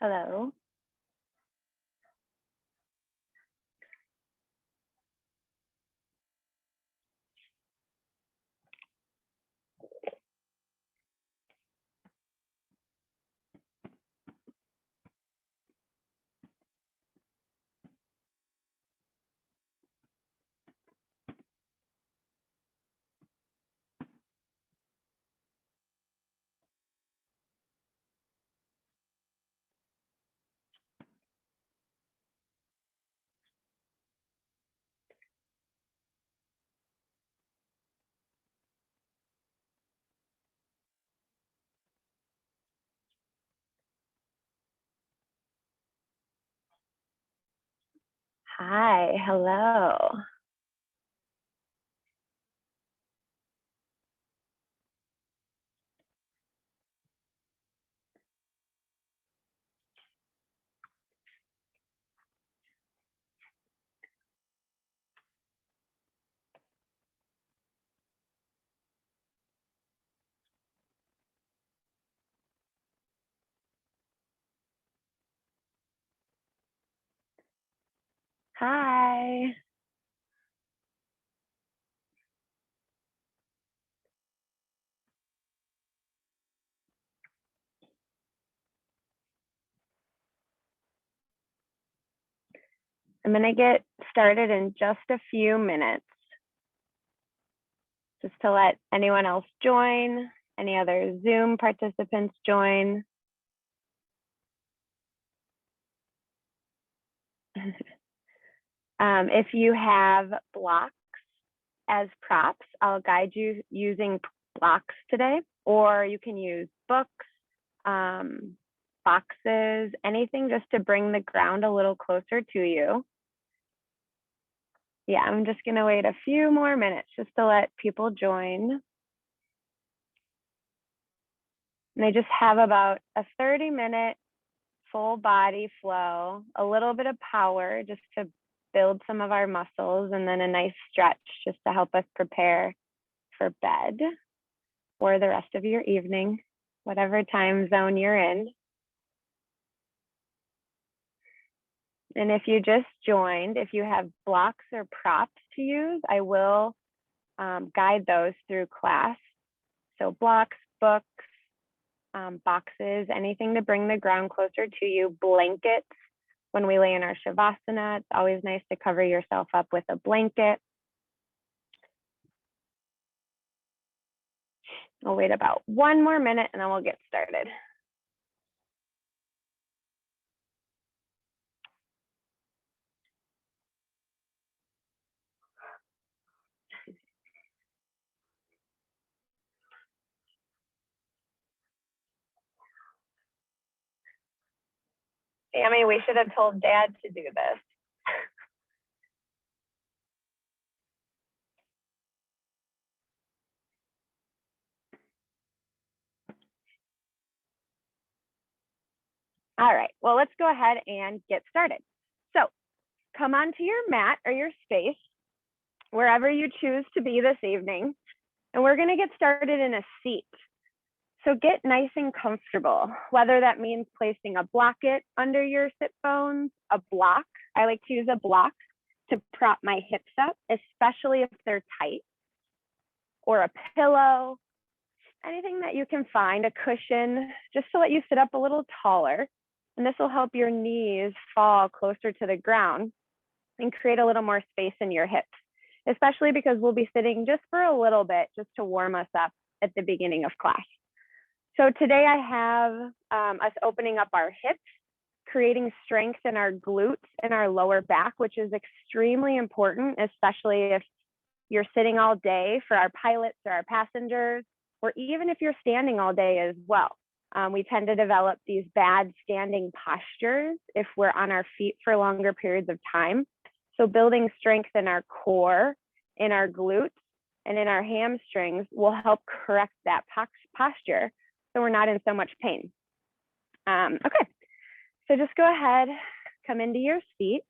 Hello. Hi, hello. Hi. I'm going to get started in just a few minutes, just to let anyone else join, any other Zoom participants join. If you have blocks as props, I'll guide you using blocks today, or you can use books, boxes, anything just to bring the ground a little closer to you. Yeah, I'm just gonna wait a few more minutes just to let people join. And I just have about a 30-minute full body flow, a little bit of power just to build some of our muscles, and then a nice stretch just to help us prepare for bed or the rest of your evening, whatever time zone you're in. And if you just joined, if you have blocks or props to use, I will guide those through class. So blocks, books, boxes, anything to bring the ground closer to you, blankets. When we lay in our Shavasana, it's always nice to cover yourself up with a blanket. I'll wait about one more minute and then we'll get started. Sammy, we should have told Dad to do this. All right, well, let's go ahead and get started. So come onto your mat or your space, wherever you choose to be this evening, and we're gonna get started in a seat. So get nice and comfortable, whether that means placing a blanket under your sit bones, a block. I like to use a block to prop my hips up, especially if they're tight, or a pillow, anything that you can find, a cushion, just to let you sit up a little taller. And this will help your knees fall closer to the ground and create a little more space in your hips, especially because we'll be sitting just for a little bit, just to warm us up at the beginning of class. So today I have us opening up our hips, creating strength in our glutes and our lower back, which is extremely important, especially if you're sitting all day for our pilots or our passengers, or even if you're standing all day as well. We tend to develop these bad standing postures if we're on our feet for longer periods of time. So building strength in our core, in our glutes, and in our hamstrings will help correct that posture so we're not in so much pain. Okay, so just go ahead, come into your seat.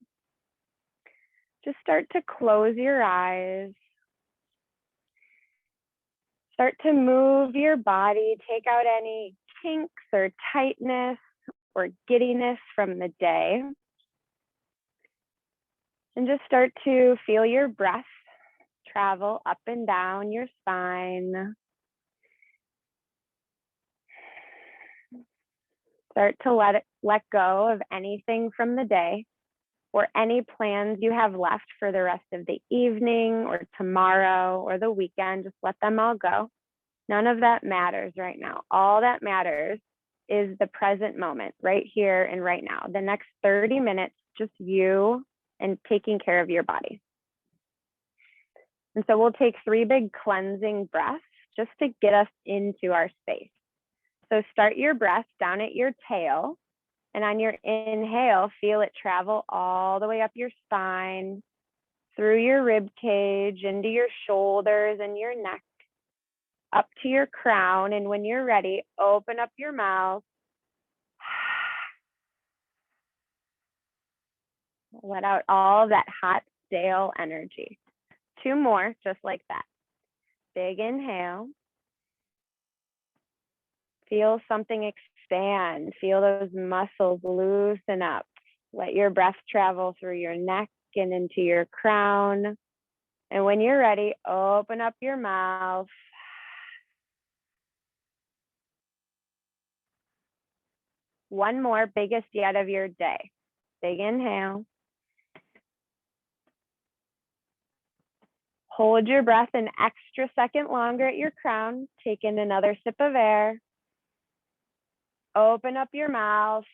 Just start to close your eyes. Start to move your body, take out any kinks or tightness or giddiness from the day. And just start to feel your breath travel up and down your spine. Start to let go of anything from the day or any plans you have left for the rest of the evening or tomorrow or the weekend. Just let them all go. None of that matters right now. All that matters is the present moment, right here and right now. The next 30 minutes, just you and taking care of your body. And so we'll take 3 big cleansing breaths just to get us into our space. So start your breath down at your tail. And on your inhale, feel it travel all the way up your spine, through your rib cage, into your shoulders and your neck, up to your crown. And when you're ready, open up your mouth. Let out all of that hot, stale energy. 2 more, just like that. Big inhale. Feel something expand. Feel those muscles loosen up. Let your breath travel through your neck and into your crown. And when you're ready, open up your mouth. One more, biggest yet of your day. Big inhale. Hold your breath an extra second longer at your crown. Take in another sip of air. Open up your mouth.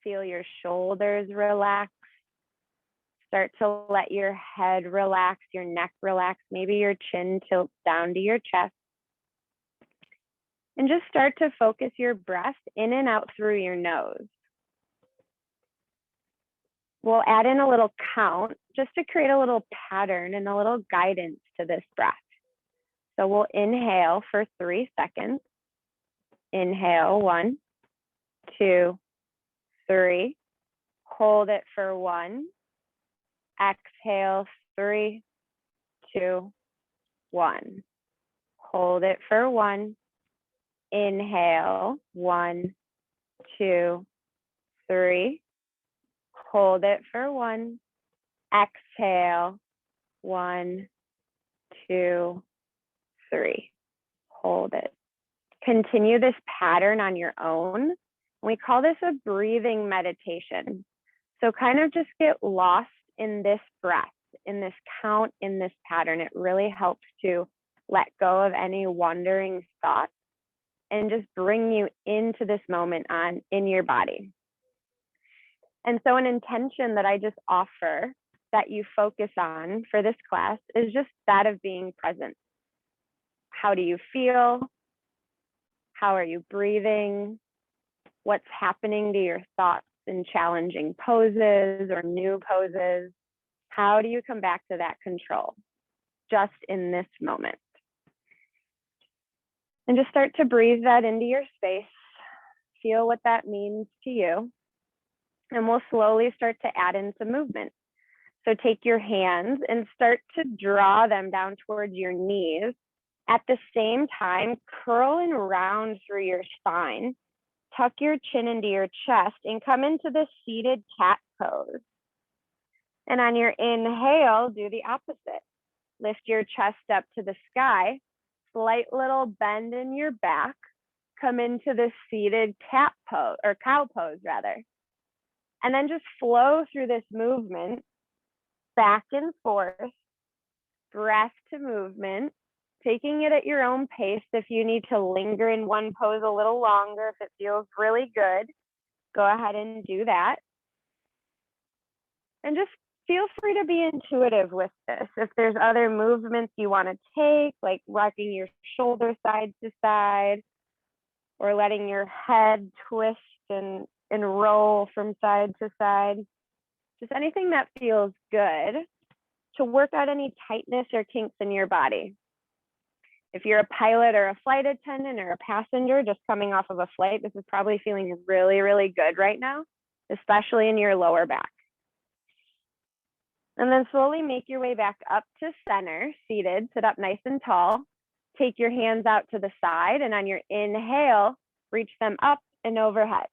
Feel your shoulders relax. Start to let your head relax, your neck relax. Maybe your chin tilts down to your chest. And just start to focus your breath in and out through your nose. We'll add in a little count just to create a little pattern and a little guidance to this breath. So we'll inhale for 3 seconds. Inhale, 1, 2, 3. Hold it for 1. Exhale, 3, 2, 1. Hold it for 1. Inhale, 1, 2, 3. Hold it for 1. Exhale, 1, 2, 3. Hold it. Continue this pattern on your own. We call this a breathing meditation. So kind of just get lost in this breath, in this count, in this pattern. It really helps to let go of any wandering thoughts and just bring you into this moment in your body. And so an intention that I just offer that you focus on for this class is just that of being present. How do you feel? How are you breathing? What's happening to your thoughts in challenging poses or new poses? How do you come back to that control just in this moment? And just start to breathe that into your space. Feel what that means to you. And we'll slowly start to add in some movement. So take your hands and start to draw them down towards your knees. At the same time, curl and round through your spine. Tuck your chin into your chest and come into the seated cat pose. And on your inhale, do the opposite. Lift your chest up to the sky. Slight little bend in your back. Come into the seated cat pose, or cow pose rather. And then just flow through this movement, back and forth, breath to movement, taking it at your own pace. If you need to linger in one pose a little longer, if it feels really good, go ahead and do that. And just feel free to be intuitive with this. If there's other movements you want to take, like rocking your shoulder side to side, or letting your head twist and roll from side to side, just anything that feels good to work out any tightness or kinks in your body. If you're a pilot or a flight attendant or a passenger just coming off of a flight, this is probably feeling really, really good right now, especially in your lower back. And then slowly make your way back up to center, seated, sit up nice and tall. take your hands out to the side, and on your inhale, reach them up and overhead.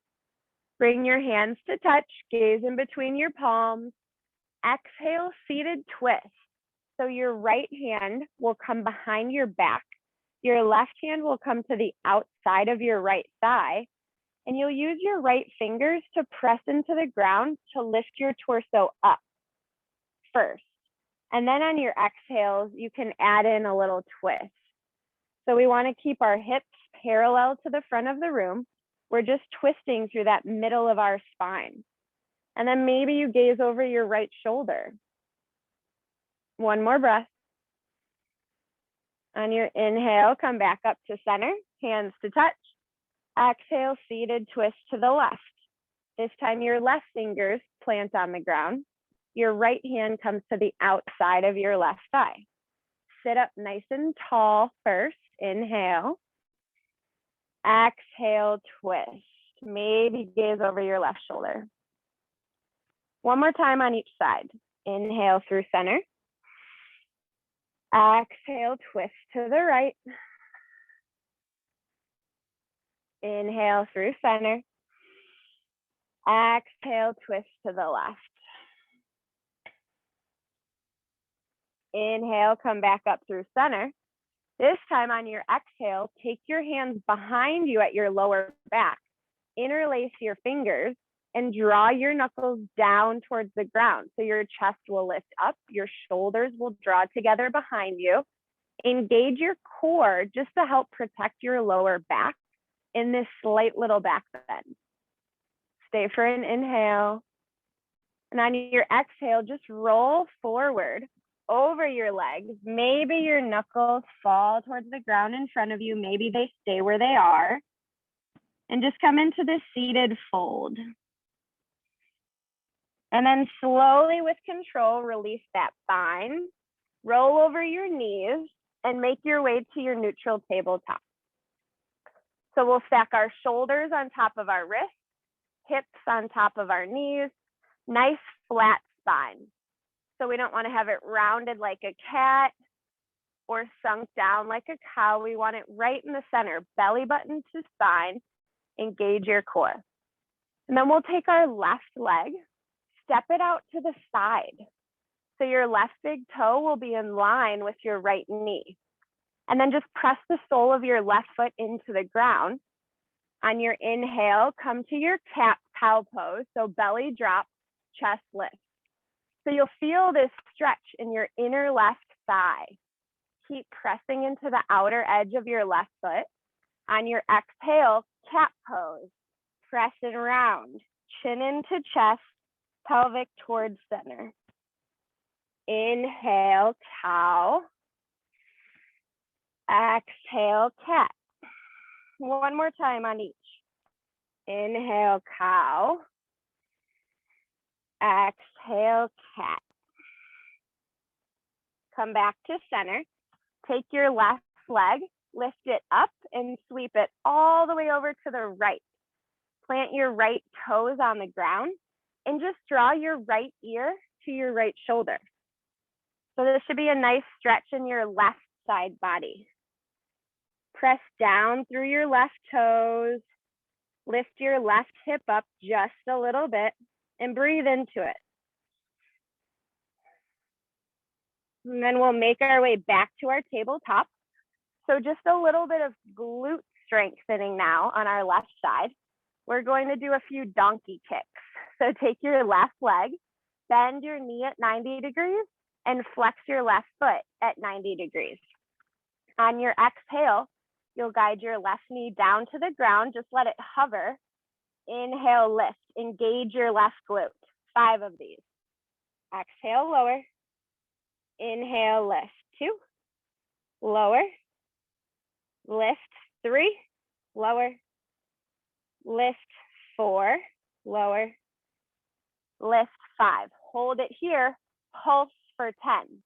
Bring your hands to touch, gaze in between your palms. Exhale, seated twist. So your right hand will come behind your back. Your left hand will come to the outside of your right thigh, and you'll use your right fingers to press into the ground to lift your torso up first. And then on your exhales, you can add in a little twist. So we want to keep our hips parallel to the front of the room. We're just twisting through that middle of our spine. And then maybe you gaze over your right shoulder. One more breath. On your inhale, come back up to center, hands to touch. Exhale, seated twist to the left. This time your left fingers plant on the ground. Your right hand comes to the outside of your left thigh. Sit up nice and tall first. Inhale. Exhale, twist. Maybe gaze over your left shoulder. One more time on each side. Inhale through center. Exhale, twist to the right. Inhale through center. Exhale, twist to the left. Inhale, come back up through center. This time on your exhale, take your hands behind you at your lower back. Interlace your fingers and draw your knuckles down towards the ground. So your chest will lift up, your shoulders will draw together behind you. Engage your core just to help protect your lower back in this slight little back bend. Stay for an inhale. And on your exhale, just roll forward over your legs. Maybe your knuckles fall towards the ground in front of you. Maybe they stay where they are. And just come into this seated fold. And then slowly with control, release that spine. Roll over your knees and make your way to your neutral tabletop. So we'll stack our shoulders on top of our wrists, hips on top of our knees, nice flat spine. So we don't want to have it rounded like a cat or sunk down like a cow. We want it right in the center, belly button to spine. Engage your core. And then we'll take our left leg, step it out to the side. So your left big toe will be in line with your right knee. And then just press the sole of your left foot into the ground. On your inhale, come to your cat cow pose. So belly drop, chest lift. So you'll feel this stretch in your inner left thigh. Keep pressing into the outer edge of your left foot. On your exhale, cat pose. Press it around, chin into chest, pelvic towards center. Inhale, cow. Exhale, cat. One more time on each. Inhale, cow. Exhale, cat. Come back to center. Take your left leg, lift it up and sweep it all the way over to the right. Plant your right toes on the ground and just draw your right ear to your right shoulder. So this should be a nice stretch in your left side body. Press down through your left toes. Lift your left hip up just a little bit and breathe into it. And then we'll make our way back to our tabletop. So just a little bit of glute strengthening now on our left side. We're going to do a few donkey kicks. So take your left leg, bend your knee at 90 degrees, and flex your left foot at 90 degrees. On your exhale, you'll guide your left knee down to the ground. Just let it hover. Inhale, lift. Engage your left glute. 5 of these. Exhale, lower. Inhale, lift. 2. Lower. Lift. 3. Lower. Lift. 4. Lower. Lift. 5. Hold it here. Pulse for 10.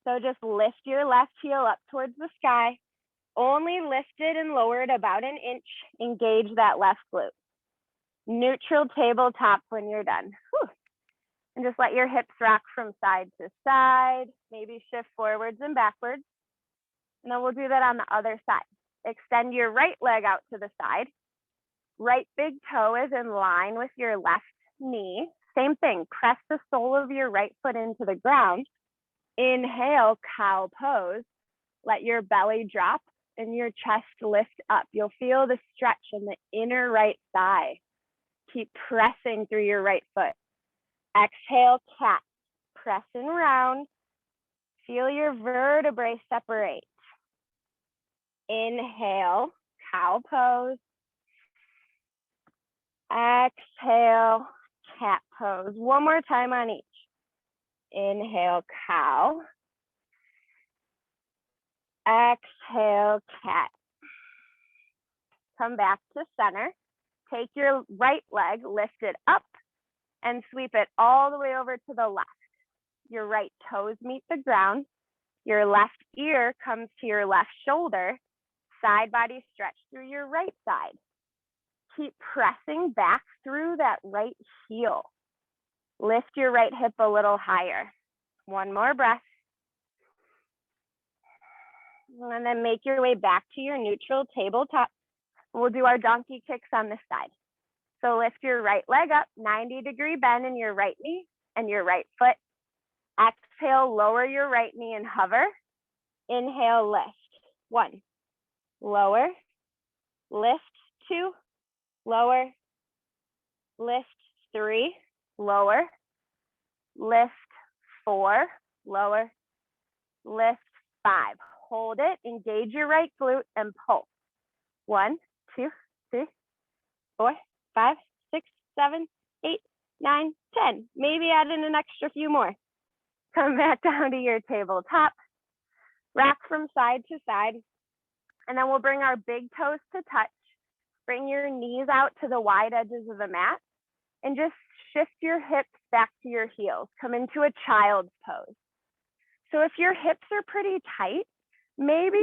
So just lift your left heel up towards the sky. Only lift it and lower it about an inch. Engage that left glute. Neutral tabletop when you're done. Whew. And just let your hips rock from side to side. Maybe shift forwards and backwards. And then we'll do that on the other side. Extend your right leg out to the side. Right big toe is in line with your left knee. Same thing, press the sole of your right foot into the ground. Inhale, cow pose. Let your belly drop and your chest lift up. You'll feel the stretch in the inner right thigh. Keep pressing through your right foot. Exhale, cat. Pressing round. Feel your vertebrae separate. Inhale, cow pose. Exhale, cat pose. One more time on each. Inhale, cow. Exhale, cat. Come back to center. Take your right leg, lift it up, and sweep it all the way over to the left. Your right toes meet the ground. Your left ear comes to your left shoulder. Side body stretch through your right side. Keep pressing back through that right heel. Lift your right hip a little higher. One more breath. And then make your way back to your neutral tabletop. We'll do our donkey kicks on this side. So lift your right leg up, 90-degree bend in your right knee and your right foot. Exhale, lower your right knee and hover. Inhale, lift. 1, lower, lift. 2, lower, lift. 3, lower, lift. 4, lower, lift. 5. Hold it, engage your right glute and pull. 1, 2, 3, 4, 5, 6, 7, 8, 9, 10. Maybe add in an extra few more. Come back down to your tabletop. Rock from side to side. And then we'll bring our big toes to touch. Bring your knees out to the wide edges of the mat. And just shift your hips back to your heels. Come into a child's pose. So if your hips are pretty tight, maybe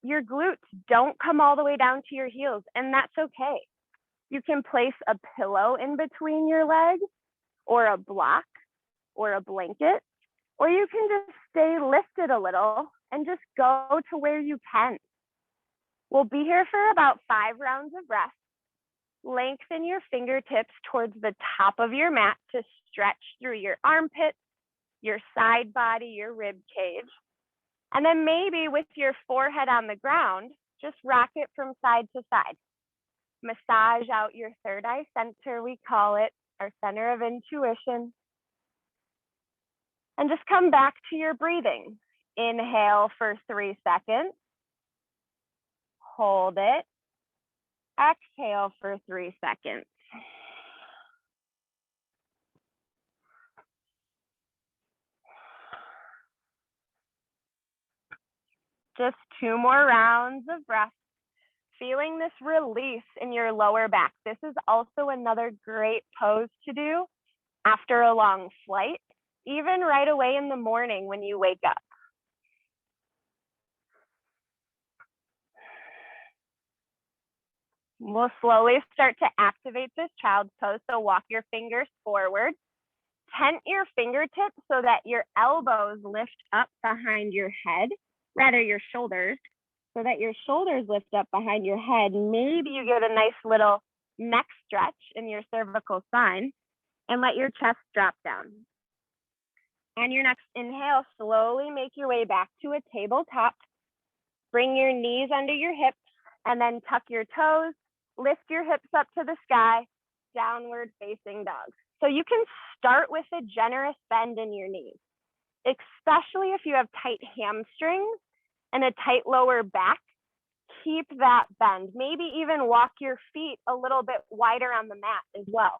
your glutes don't come all the way down to your heels, and that's okay. You can place a pillow in between your legs, or a block, or a blanket, or you can just stay lifted a little and just go to where you can. We'll be here for about 5 rounds of breath. Lengthen your fingertips towards the top of your mat to stretch through your armpits, your side body, your rib cage. And then maybe with your forehead on the ground, just rock it from side to side. Massage out your third eye center, we call it, our center of intuition. And just come back to your breathing. Inhale for 3 seconds. Hold it. Exhale for 3 seconds. Just 2 more rounds of breath. Feeling this release in your lower back. This is also another great pose to do after a long flight, even right away in the morning when you wake up. We'll slowly start to activate this child's pose. So walk your fingers forward. Tent your fingertips so that your elbows lift up behind your head, rather your shoulders, so that your shoulders lift up behind your head. Maybe you get a nice little neck stretch in your cervical spine, and let your chest drop down. On your next inhale, slowly make your way back to a tabletop. Bring your knees under your hips, and then tuck your toes. Lift your hips up to the sky, downward facing dog. So you can start with a generous bend in your knees, especially if you have tight hamstrings and a tight lower back. Keep that bend. Maybe even walk your feet a little bit wider on the mat as well.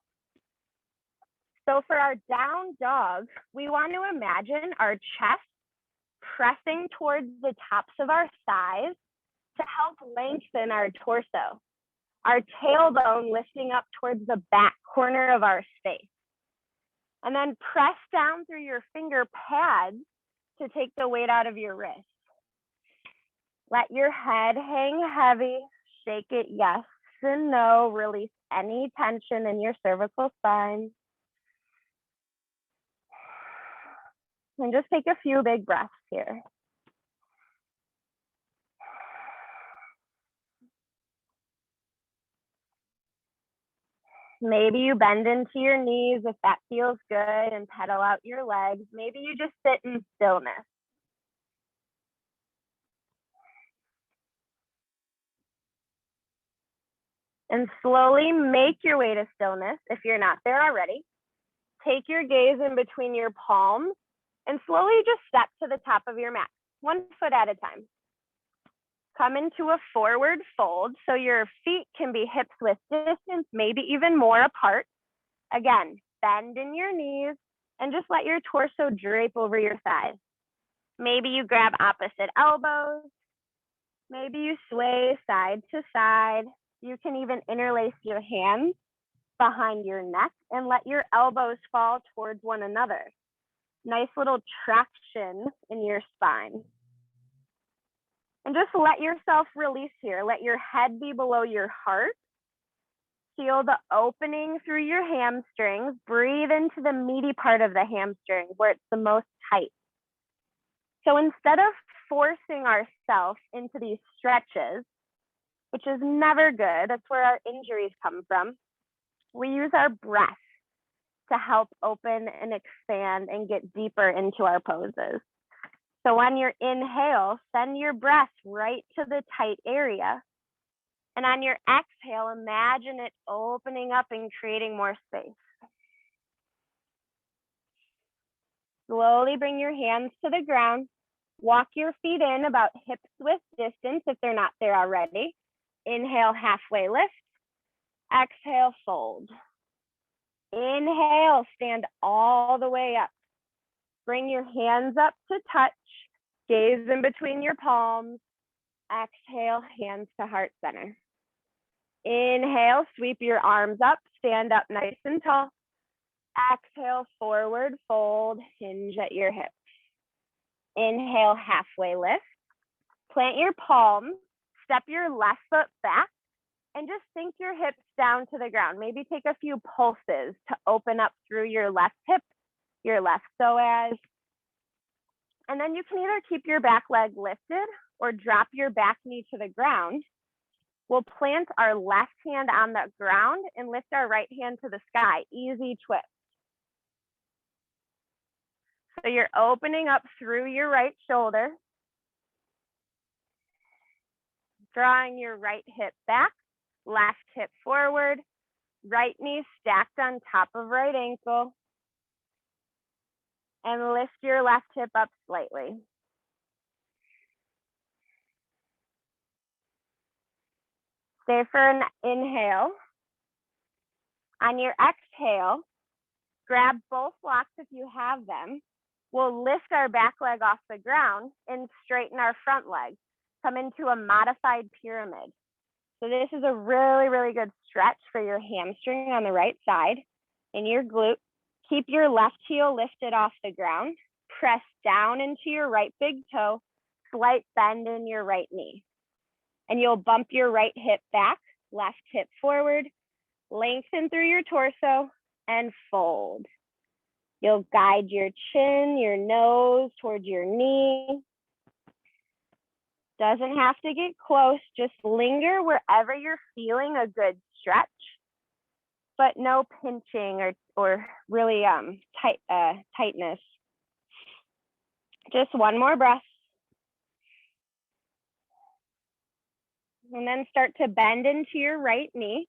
So for our down dog, we want to imagine our chest pressing towards the tops of our thighs to help lengthen our torso. Our tailbone lifting up towards the back corner of our space. And then press down through your finger pads to take the weight out of your wrist. Let your head hang heavy, shake it yes and no, release any tension in your cervical spine. And just take a few big breaths here. Maybe you bend into your knees if that feels good and pedal out your legs. Maybe you just sit in stillness. And slowly make your way to stillness if you're not there already. Take your gaze in between your palms and slowly just step to the top of your mat, 1 foot at a time. Come into a forward fold so your feet can be hips width distance, maybe even more apart. Again, bend in your knees and just let your torso drape over your thighs. Maybe you grab opposite elbows. Maybe you sway side to side. You can even interlace your hands behind your neck and let your elbows fall towards one another. Nice little traction in your spine. And just let yourself release here. Let your head be below your heart. Feel the opening through your hamstrings. Breathe into the meaty part of the hamstring where it's the most tight. So instead of forcing ourselves into these stretches, which is never good, that's where our injuries come from, we use our breath to help open and expand and get deeper into our poses. So on your inhale, send your breath right to the tight area. And on your exhale, imagine it opening up and creating more space. Slowly bring your hands to the ground. Walk your feet in about hips width distance if they're not there already. Inhale, halfway lift. Exhale, fold. Inhale, stand all the way up. Bring your hands up to touch. Gaze in between your palms. Exhale, hands to heart center. Inhale, sweep your arms up, stand up nice and tall. Exhale, forward fold, hinge at your hips. Inhale, halfway lift. Plant your palms, step your left foot back, and just sink your hips down to the ground. Maybe take a few pulses to open up through your left hip, your left psoas. And then you can either keep your back leg lifted or drop your back knee to the ground. We'll plant our left hand on the ground and lift our right hand to the sky. Easy twist. So you're opening up through your right shoulder, drawing your right hip back, left hip forward, right knee stacked on top of right ankle, and lift your left hip up slightly. Stay for an inhale. On your exhale, grab both blocks if you have them. We'll lift our back leg off the ground and straighten our front leg. Come into a modified pyramid. So this is a really, really good stretch for your hamstring on the right side and your glute. Keep your left heel lifted off the ground. Press down into your right big toe. Slight bend in your right knee. And you'll bump your right hip back, left hip forward, lengthen through your torso, and fold. You'll guide your chin, your nose towards your knee. Doesn't have to get close, just linger wherever you're feeling a good stretch, but no pinching or really tightness. Just one more breath. And then start to bend into your right knee.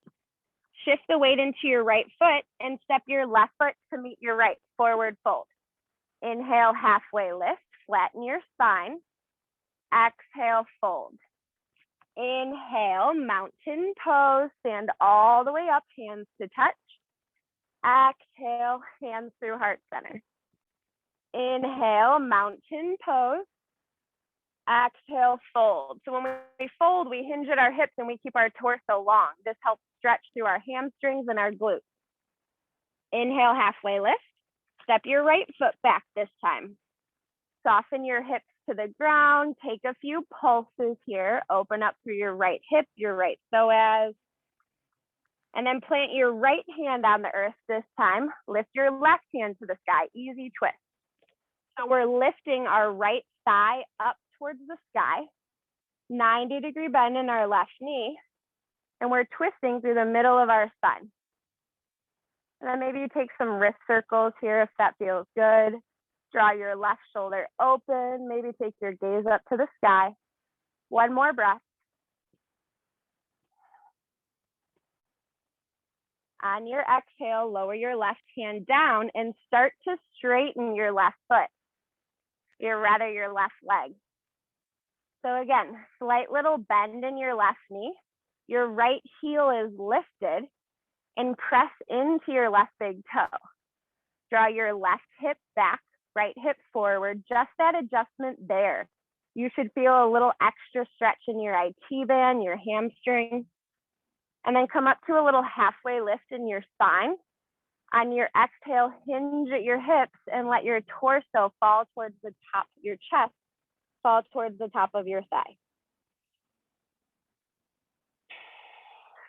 Shift the weight into your right foot and step your left foot to meet your right, forward fold. Inhale, halfway lift, flatten your spine. Exhale, fold. Inhale, mountain pose, stand all the way up, hands to touch. Exhale, hands through heart center. Inhale, mountain pose. Exhale, fold. So when we fold, we hinge at our hips and we keep our torso long. This helps stretch through our hamstrings and our glutes. Inhale, halfway lift. Step your right foot back this time. Soften your hips to the ground. Take a few pulses here. Open up through your right hip, your right psoas. And then plant your right hand on the earth this time. Lift your left hand to the sky. Easy twist. So we're lifting our right thigh up towards the sky. 90-degree bend in our left knee. And we're twisting through the middle of our spine. And then maybe you take some wrist circles here if that feels good. Draw your left shoulder open. Maybe take your gaze up to the sky. One more breath. On your exhale, lower your left hand down and start to straighten your left foot, your left leg. So again, slight little bend in your left knee. Your right heel is lifted and press into your left big toe. Draw your left hip back, right hip forward, just that adjustment there. You should feel a little extra stretch in your IT band, your hamstring. And then come up to a little halfway lift in your spine. On your exhale, hinge at your hips and let your torso fall towards the top of your chest, fall towards the top of your thigh.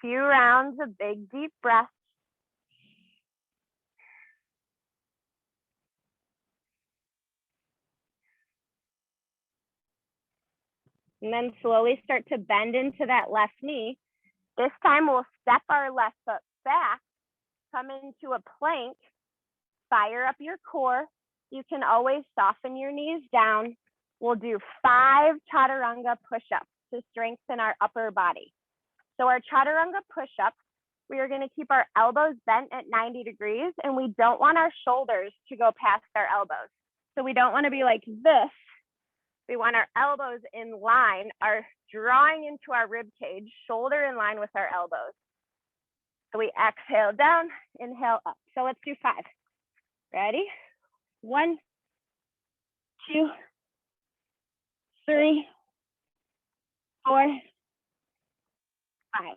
Few rounds of big, deep breaths. And then slowly start to bend into that left knee. This time we'll step our left foot back, come into a plank, fire up your core. You can always soften your knees down. We'll do 5 chaturanga push-ups to strengthen our upper body. So our chaturanga push-ups, we are going to keep our elbows bent at 90 degrees, and we don't want our shoulders to go past our elbows. So we don't want to be like this. We want our elbows in line, are drawing into our rib cage, shoulder in line with our elbows. So we exhale down, inhale up. So let's do 5. Ready? 1, 2, 3, 4, 5.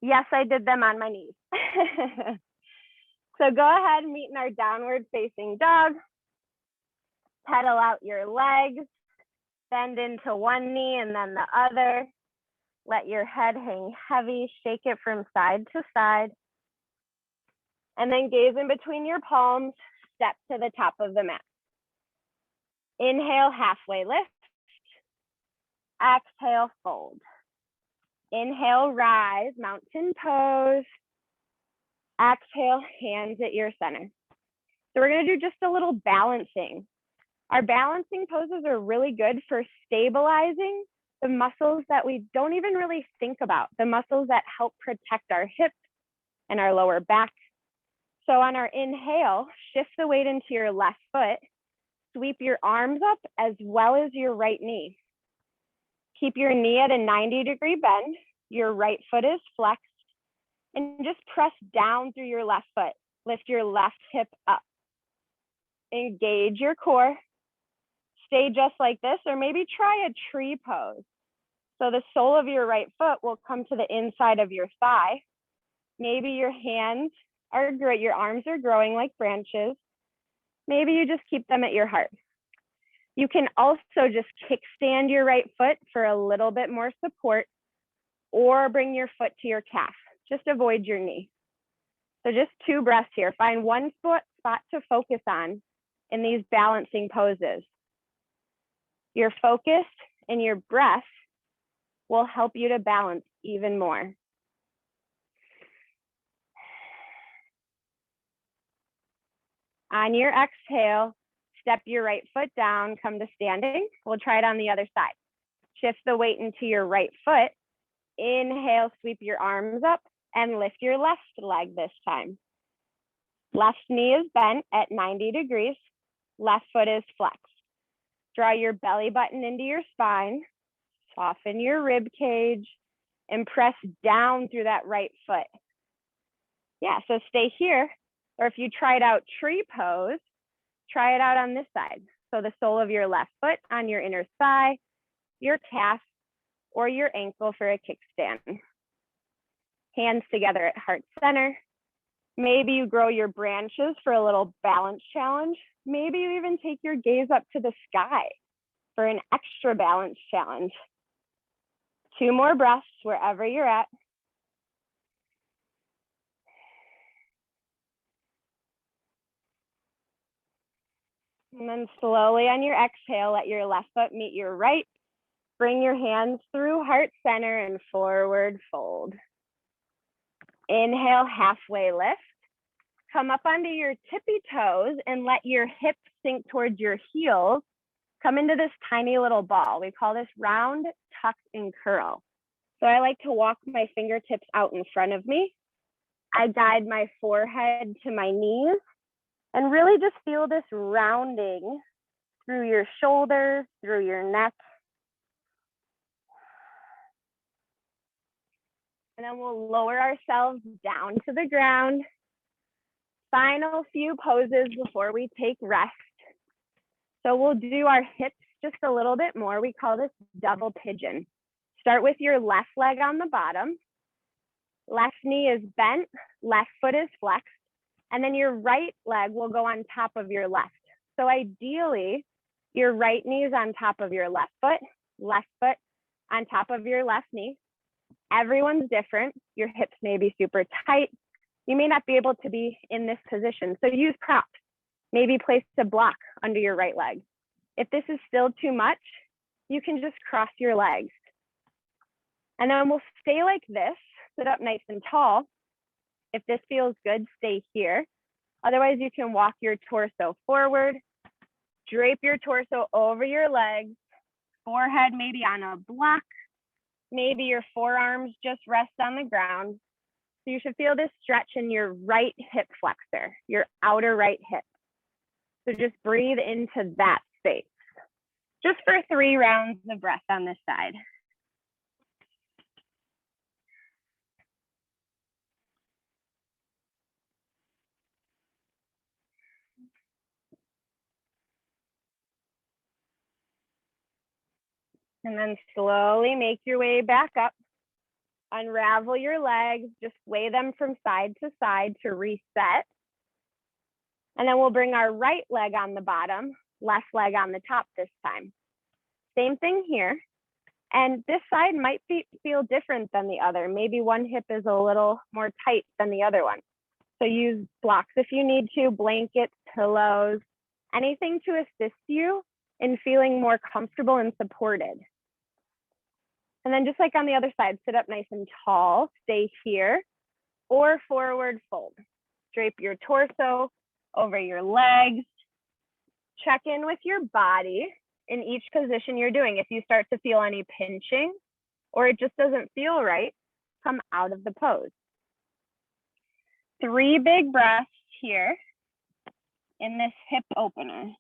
Yes, I did them on my knees. So go ahead and meet in our downward facing dog. Pedal out your legs. Bend into one knee and then the other. Let your head hang heavy. Shake it from side to side. And then gaze in between your palms. Step to the top of the mat. Inhale, halfway lift. Exhale, fold. Inhale, rise, mountain pose. Exhale, hands at your center. So we're going to do just a little balancing. Our balancing poses are really good for stabilizing the muscles that we don't even really think about, the muscles that help protect our hips and our lower back. So on our inhale, shift the weight into your left foot, sweep your arms up as well as your right knee. Keep your knee at a 90-degree bend, your right foot is flexed, and just press down through your left foot. Lift your left hip up. Engage your core. Stay just like this, or maybe try a tree pose. So the sole of your right foot will come to the inside of your thigh. Maybe your hands are great, your arms are growing like branches. Maybe you just keep them at your heart. You can also just kickstand your right foot for a little bit more support, or bring your foot to your calf. Just avoid your knee. So just 2 breaths here. Find one spot to focus on in these balancing poses. Your focus and your breath will help you to balance even more. On your exhale, step your right foot down, come to standing. We'll try it on the other side. Shift the weight into your right foot. Inhale, sweep your arms up and lift your left leg this time. Left knee is bent at 90 degrees. Left foot is flexed. Draw your belly button into your spine. Soften your rib cage and press down through that right foot. Yeah, so stay here. Or if you tried out tree pose, try it out on this side. So the sole of your left foot on your inner thigh, your calf, or your ankle for a kickstand. Hands together at heart center. Maybe you grow your branches for a little balance challenge. Maybe you even take your gaze up to the sky for an extra balance challenge. 2 more breaths wherever you're at. And then slowly on your exhale, let your left foot meet your right. Bring your hands through heart center and forward fold. Inhale, halfway lift. Come up onto your tippy toes and let your hips sink towards your heels. Come into this tiny little ball. We call this round, tuck, and curl. So I like to walk my fingertips out in front of me. I guide my forehead to my knees and really just feel this rounding through your shoulders, through your neck. And then we'll lower ourselves down to the ground. Final few poses before we take rest. So we'll do our hips just a little bit more. We call this double pigeon. Start with your left leg on the bottom. Left knee is bent, left foot is flexed, and then your right leg will go on top of your left. So ideally, your right knee is on top of your left foot on top of your left knee. Everyone's different. Your hips may be super tight. You may not be able to be in this position. So use props. Maybe place a block under your right leg. If this is still too much, you can just cross your legs. And then we'll stay like this, sit up nice and tall. If this feels good, stay here. Otherwise, you can walk your torso forward, drape your torso over your legs, forehead maybe on a block. Maybe your forearms just rest on the ground. So you should feel this stretch in your right hip flexor, your outer right hip. So just breathe into that space. Just for 3 rounds of breath on this side. And then slowly make your way back up. Unravel your legs, just sway them from side to side to reset. And then we'll bring our right leg on the bottom, left leg on the top this time. Same thing here. And this side might feel different than the other. Maybe one hip is a little more tight than the other one. So use blocks if you need to, blankets, pillows, anything to assist you in feeling more comfortable and supported. And then just like on the other side, sit up nice and tall, stay here, or forward fold. Drape your torso over your legs. Check in with your body in each position you're doing. If you start to feel any pinching or it just doesn't feel right, come out of the pose. 3 big breaths here in this hip opener.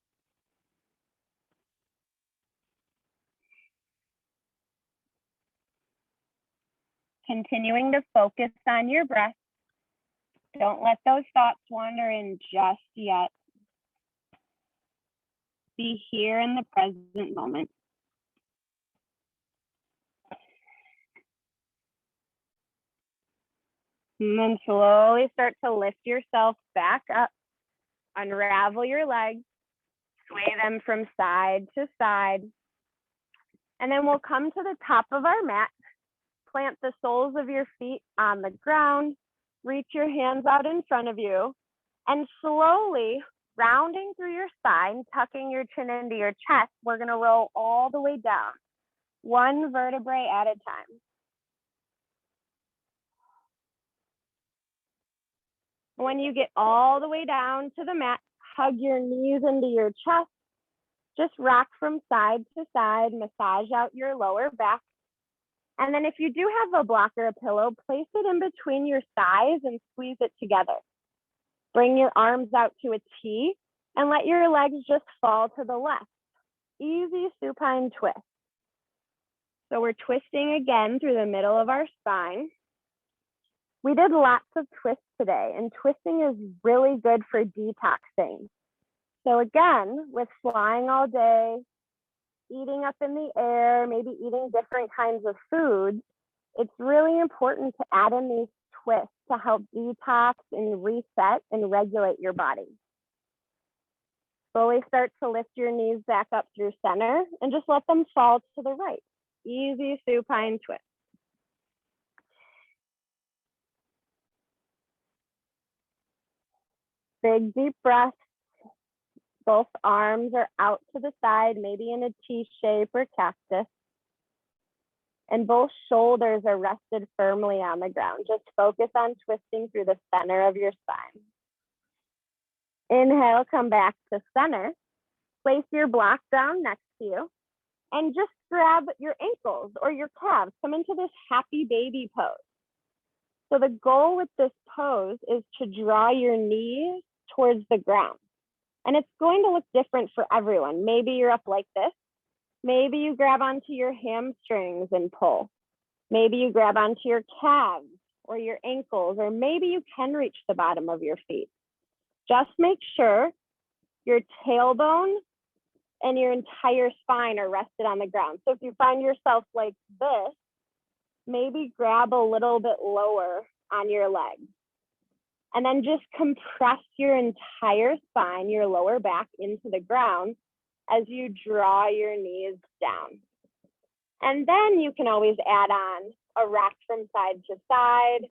Continuing to focus on your breath. Don't let those thoughts wander in just yet. Be here in the present moment. And then slowly start to lift yourself back up. Unravel your legs. Sway them from side to side. And then we'll come to the top of our mat. Plant the soles of your feet on the ground. Reach your hands out in front of you. And slowly, rounding through your spine, tucking your chin into your chest, we're going to roll all the way down, 1 vertebrae at a time. When you get all the way down to the mat, hug your knees into your chest. Just rock from side to side, massage out your lower back. And then if you do have a block or a pillow, place it in between your thighs and squeeze it together. Bring your arms out to a T and let your legs just fall to the left. Easy supine twist. So we're twisting again through the middle of our spine. We did lots of twists today, and twisting is really good for detoxing. So again, with flying all day, eating up in the air, maybe eating different kinds of foods, it's really important to add in these twists to help detox and reset and regulate your body. Slowly start to lift your knees back up through center and just let them fall to the right. Easy supine twist. Big deep breath. Both arms are out to the side, maybe in a T shape or cactus. And both shoulders are rested firmly on the ground. Just focus on twisting through the center of your spine. Inhale, come back to center. Place your block down next to you and just grab your ankles or your calves. Come into this happy baby pose. So the goal with this pose is to draw your knees towards the ground. And it's going to look different for everyone. Maybe you're up like this. Maybe you grab onto your hamstrings and pull. Maybe you grab onto your calves or your ankles, or maybe you can reach the bottom of your feet. Just make sure your tailbone and your entire spine are rested on the ground. So if you find yourself like this, maybe grab a little bit lower on your legs. And then just compress your entire spine, your lower back into the ground as you draw your knees down. And then you can always add on a rock from side to side,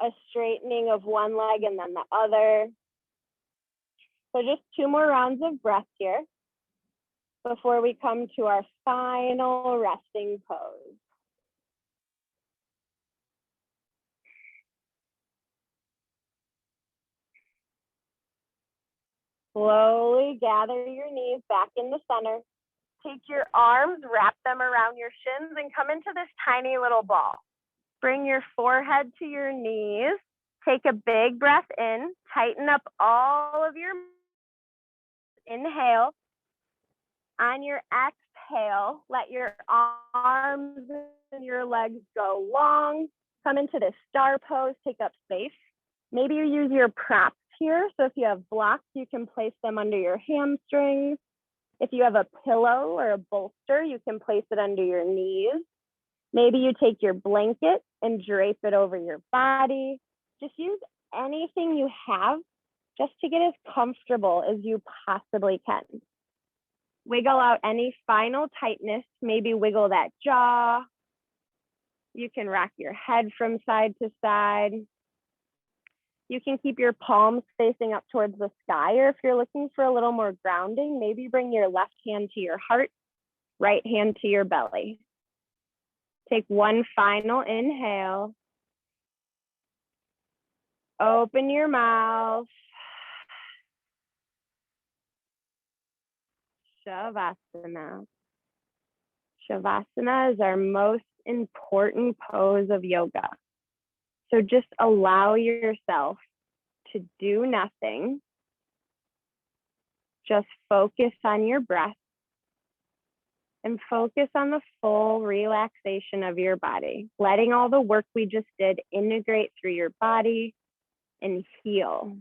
a straightening of one leg and then the other. So just 2 more rounds of breath here before we come to our final resting pose. Slowly gather your knees back in the center. Take your arms, wrap them around your shins, and come into this tiny little ball. Bring your forehead to your knees. Take a big breath in. Tighten up all of your inhale. On your exhale, let your arms and your legs go long. Come into this star pose, take up space. Maybe you use your props here. So if you have blocks, you can place them under your hamstrings. If you have a pillow or a bolster, you can place it under your knees. Maybe you take your blanket and drape it over your body. Just use anything you have just to get as comfortable as you possibly can. Wiggle out any final tightness, maybe wiggle that jaw. You can rock your head from side to side. You can keep your palms facing up towards the sky, or if you're looking for a little more grounding, maybe bring your left hand to your heart, right hand to your belly. Take one final inhale. Open your mouth. Shavasana. Shavasana is our most important pose of yoga. So just allow yourself to do nothing. Just focus on your breath and focus on the full relaxation of your body, letting all the work we just did integrate through your body and heal.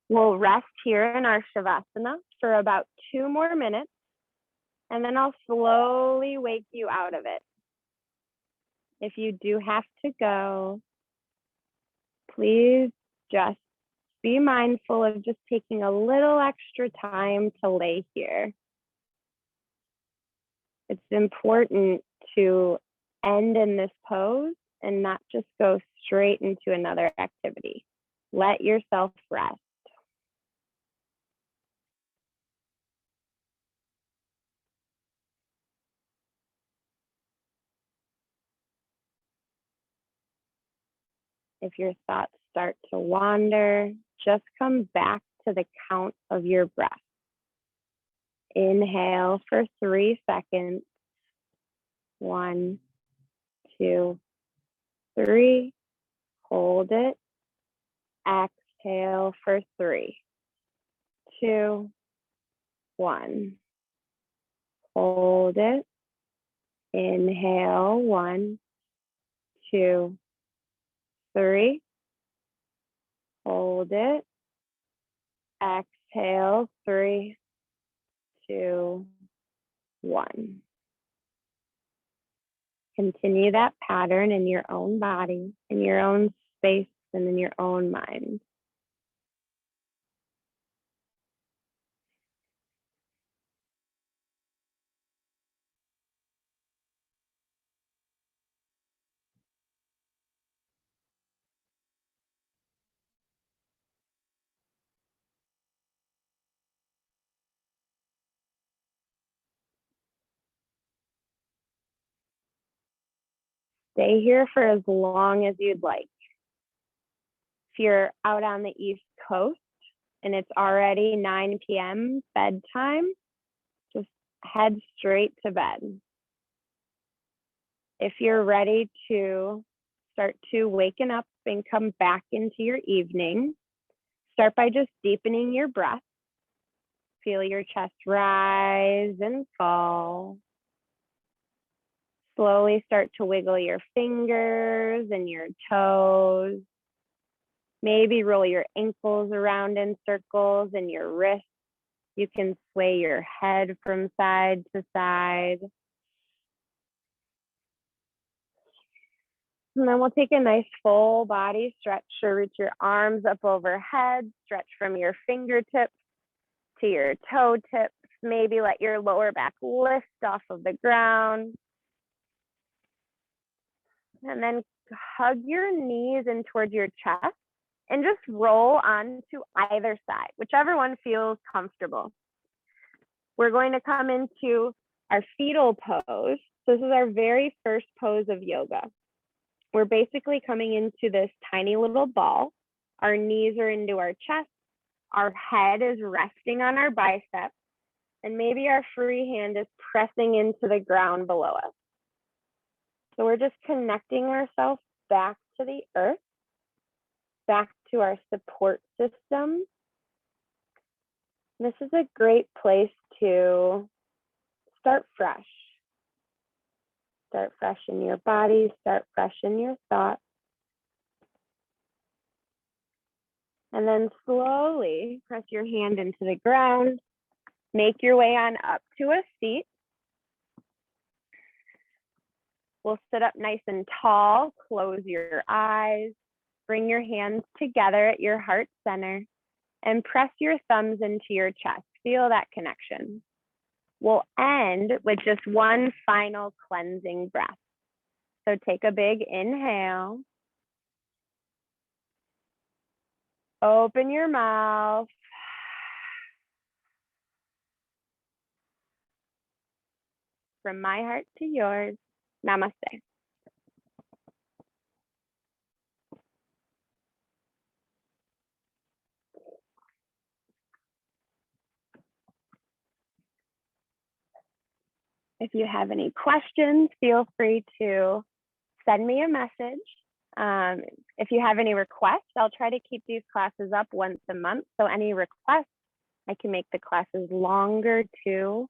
We'll rest here in our Shavasana for about 2 more minutes, and then I'll slowly wake you out of it. If you do have to go, please just be mindful of just taking a little extra time to lay here. It's important to end in this pose and not just go straight into another activity. Let yourself rest. If your thoughts start to wander, just come back to the count of your breath. Inhale for 3 seconds. 1, 2, 3. Hold it. Exhale for 3, 2, 1. Hold it. Inhale, 1, 2, 3. Hold it. Exhale, 3, 2, 1. Continue that pattern in your own body, in your own space, and in your own mind. stay here for as long as you'd like. If you're out on the East Coast and it's already 9 p.m. bedtime, just head straight to bed. If you're ready to start to waken up and come back into your evening, start by just deepening your breath. Feel your chest rise and fall. Slowly start to wiggle your fingers and your toes. Maybe roll your ankles around in circles and your wrists. You can sway your head from side to side. And then we'll take a nice full body stretch. So reach your arms up overhead, stretch from your fingertips to your toe tips. Maybe let your lower back lift off of the ground. And then hug your knees in towards your chest and just roll onto either side, whichever one feels comfortable. We're going to come into our fetal pose. This is our very first pose of yoga. We're basically coming into this tiny little ball. Our knees are into our chest. Our head is resting on our biceps. And maybe our free hand is pressing into the ground below us. So we're just connecting ourselves back to the earth, back to our support system. This is a great place to start fresh. Start fresh in your body, start fresh in your thoughts. And then slowly press your hand into the ground. Make your way on up to a seat. We'll sit up nice and tall, close your eyes, bring your hands together at your heart center, and press your thumbs into your chest. Feel that connection. We'll end with just one final cleansing breath. So take a big inhale. Open your mouth. From my heart to yours, namaste. If you have any questions, feel free to send me a message. If you have any requests, I'll try to keep these classes up once a month. So any requests, I can make the classes longer too.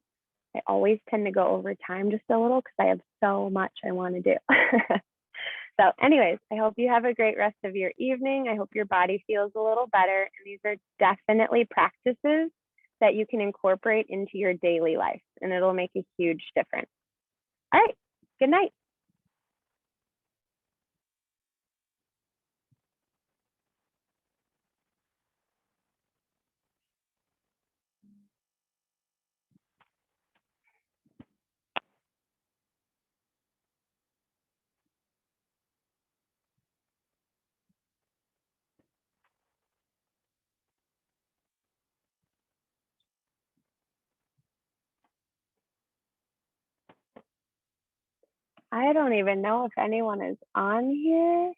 I always tend to go over time just a little because I have so much I want to do. So anyways, I hope you have a great rest of your evening. I hope your body feels a little better. And these are definitely practices that you can incorporate into your daily life, and it'll make a huge difference. All right, good night. I don't even know if anyone is on here.